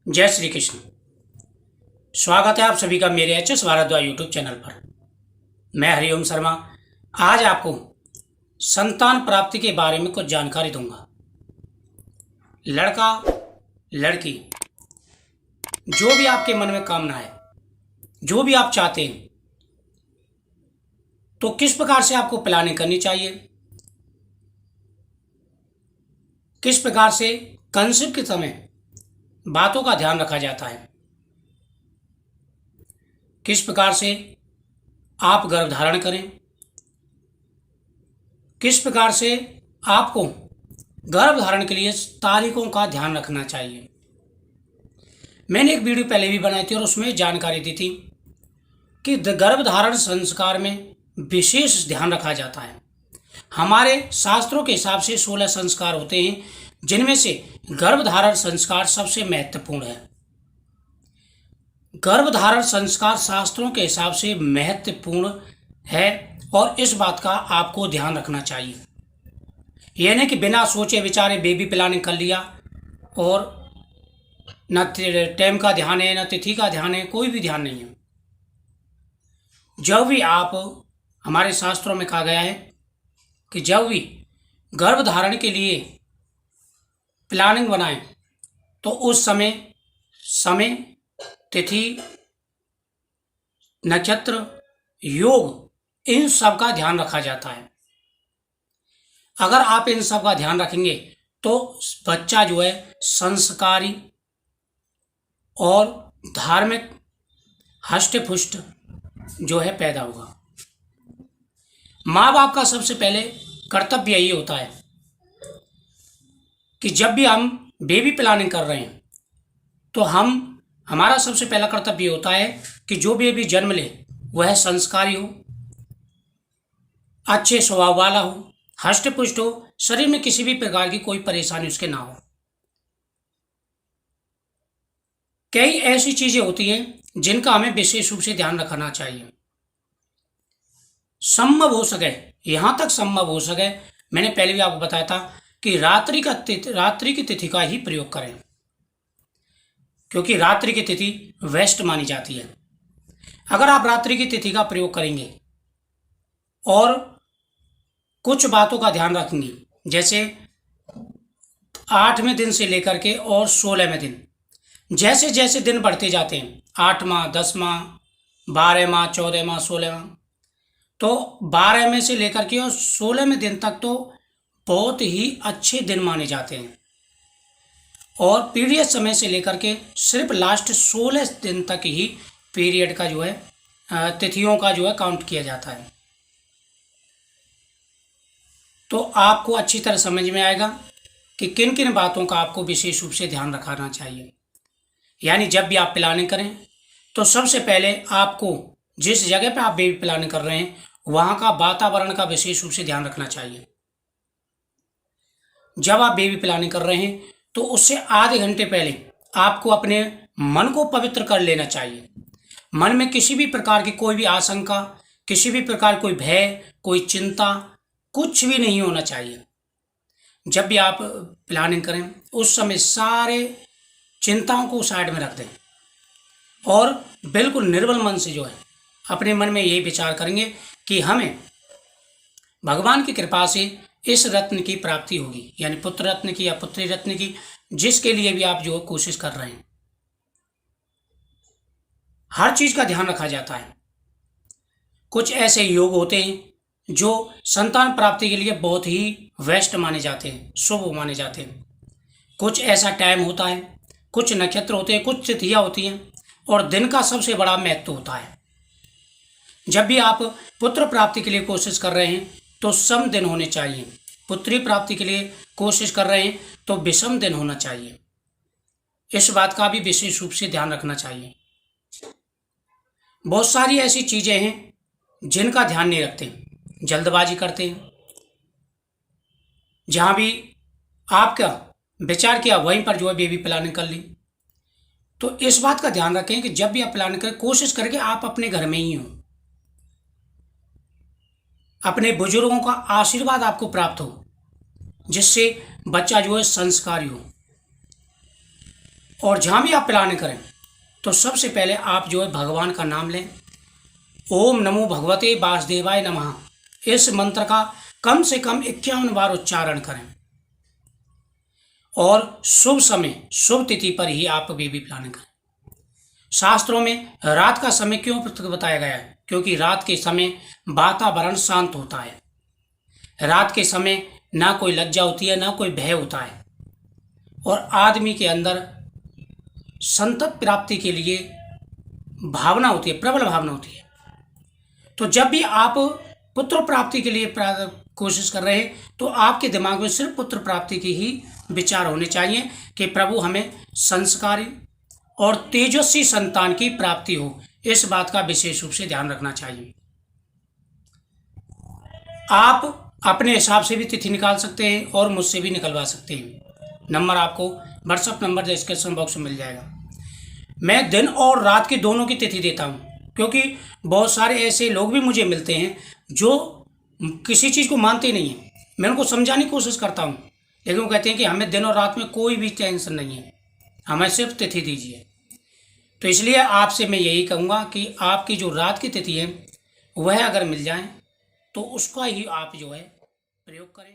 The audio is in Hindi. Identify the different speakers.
Speaker 1: जय श्री कृष्ण। स्वागत है आप सभी का मेरे H S Bhardwaj YouTube channel पर। मैं हरिओम शर्मा आज आपको संतान प्राप्ति के बारे में कुछ जानकारी दूंगा। लड़का लड़की, जो भी आपके मन में कामना है, जो भी आप चाहते हैं, तो किस प्रकार से आपको प्लानिंग करनी चाहिए, किस प्रकार से कंसीव के समय बातों का ध्यान रखा जाता है, किस प्रकार से आप गर्भ धारण करें, किस प्रकार से आपको गर्भ धारण के लिए तारीखों का ध्यान रखना चाहिए। मैंने एक वीडियो पहले भी बनाई थी और उसमें जानकारी दी थी कि गर्भ धारण संस्कार में विशेष ध्यान रखा जाता है। हमारे शास्त्रों के हिसाब से 16 संस्कार होते हैं, जिनमें से गर्भधारण संस्कार सबसे महत्वपूर्ण है। गर्भधारण संस्कार शास्त्रों के हिसाब से महत्वपूर्ण है और इस बात का आपको ध्यान रखना चाहिए। यह नहीं कि बिना सोचे विचारे बेबी प्लानिंग कर लिया और न टाइम का ध्यान है, न तिथि का ध्यान है, कोई भी ध्यान नहीं है। जब भी आप, हमारे शास्त्रों में कहा गया है कि जब भी गर्भधारण के लिए प्लानिंग बनाएं तो उस समय तिथि, नक्षत्र, योग, इन सब का ध्यान रखा जाता है। अगर आप इन सब का ध्यान रखेंगे तो बच्चा जो है संस्कारी और धार्मिक हष्ट पुष्ट जो है पैदा होगा। माँ बाप का सबसे पहले कर्तव्य यही होता है कि जब भी हम बेबी प्लानिंग कर रहे हैं तो हमारा सबसे पहला कर्तव्य होता है कि जो बेबी जन्म ले वह संस्कारी हो, अच्छे स्वभाव वाला हो, हष्ट पुष्ट हो, शरीर में किसी भी प्रकार की कोई परेशानी उसके ना हो। कई ऐसी चीजें होती हैं जिनका हमें विशेष रूप से ध्यान रखना चाहिए। संभव हो सके, यहां तक संभव हो सके, मैंने पहले भी आपको बताया था कि रात्रि की तिथि का ही प्रयोग करें, क्योंकि रात्रि की तिथि वेस्ट मानी जाती है। अगर आप रात्रि की तिथि का प्रयोग करेंगे और कुछ बातों का ध्यान रखेंगे, जैसे 8वें दिन से लेकर के और 16वें दिन, जैसे जैसे दिन बढ़ते जाते हैं, 8 माह, 10 माह, 12 माह, 14 माह, 16 माह, तो 12वें से लेकर के और 16वें दिन तक तो बहुत ही अच्छे दिन माने जाते हैं और पीरियड समय से लेकर के सिर्फ लास्ट 16 दिन तक ही पीरियड का जो है तिथियों का जो है काउंट किया जाता है। तो आपको अच्छी तरह समझ में आएगा कि किन किन बातों का आपको विशेष रूप से ध्यान रखना चाहिए। यानी जब भी आप प्लानिंग करें तो सबसे पहले आपको जिस जगह पे आप बेबी प्लानिंग कर रहे हैं वहां का वातावरण का विशेष रूप से ध्यान रखना चाहिए। जब आप बेबी प्लानिंग कर रहे हैं तो उससे आधे घंटे पहले आपको अपने मन को पवित्र कर लेना चाहिए। मन में किसी भी प्रकार की कोई भी आशंका, किसी भी प्रकार कोई भय, कोई चिंता, कुछ भी नहीं होना चाहिए। जब भी आप प्लानिंग करें उस समय सारे चिंताओं को साइड में रख दें और बिल्कुल निर्मल मन से जो है अपने मन में यही विचार करेंगे कि हमें भगवान की कृपा से इस रत्न की प्राप्ति होगी, यानी पुत्र रत्न की या पुत्री रत्न की, जिसके लिए भी आप जो कोशिश कर रहे हैं। हर चीज का ध्यान रखा जाता है। कुछ ऐसे योग होते हैं जो संतान प्राप्ति के लिए बहुत ही बेस्ट माने जाते हैं, शुभ माने जाते हैं। कुछ ऐसा टाइम होता है, कुछ नक्षत्र होते हैं, कुछ तिथियां होती हैं और दिन का सबसे बड़ा महत्व होता है। जब भी आप पुत्र प्राप्ति के लिए कोशिश कर रहे हैं तो सम दिन होने चाहिए, पुत्री प्राप्ति के लिए कोशिश कर रहे हैं तो विषम दिन होना चाहिए। इस बात का भी विशेष रूप से ध्यान रखना चाहिए। बहुत सारी ऐसी चीजें हैं जिनका ध्यान नहीं रखते, जल्दबाजी करते हैं। जहां भी आपका विचार किया वहीं पर जो है बेबी प्लानिंग कर ली। तो इस बात का ध्यान रखें कि जब भी आप प्लानिंग करें कोशिश करके आप अपने घर में ही हो, अपने बुजुर्गों का आशीर्वाद आपको प्राप्त हो, जिससे बच्चा जो है संस्कारी हो। और जहाँ भी आप प्लान करें तो सबसे पहले आप जो है भगवान का नाम लें। ओम नमो भगवते वासुदेवाय नमः इस मंत्र का कम से कम 51 बार उच्चारण करें और शुभ समय शुभ तिथि पर ही आप बेबी प्लान करें। शास्त्रों में रात का समय क्यों बताया गया है? क्योंकि रात के समय वातावरण शांत होता है। रात के समय ना कोई लज्जा होती है, ना कोई भय होता है, और आदमी के अंदर संतत प्राप्ति के लिए भावना होती है, प्रबल भावना होती है। तो जब भी आप पुत्र प्राप्ति के लिए कोशिश कर रहे हैं तो आपके दिमाग में सिर्फ पुत्र प्राप्ति की ही विचार होने चाहिए कि प्रभु हमें संस्कारी और तेजस्वी संतान की प्राप्ति हो। इस बात का विशेष रूप से ध्यान रखना चाहिए। आप अपने हिसाब से भी तिथि निकाल सकते हैं और मुझसे भी निकलवा सकते हैं। नंबर आपको व्हाट्सएप नंबर डिस्क्रिप्शन बॉक्स में मिल जाएगा। मैं दिन और रात की दोनों की तिथि देता हूँ, क्योंकि बहुत सारे ऐसे लोग भी मुझे मिलते हैं जो किसी चीज़ को मानते नहीं हैं। मैं उनको समझाने की कोशिश करता हूँ, लेकिन वो कहते हैं कि हमें दिन और रात में कोई भी टेंशन नहीं है, हमें सिर्फ तिथि दीजिए। तो इसलिए आपसे मैं यही कहूँगा कि आपकी जो रात की तिथि है वह अगर मिल जाए तो उसका ही आप जो है प्रयोग करें।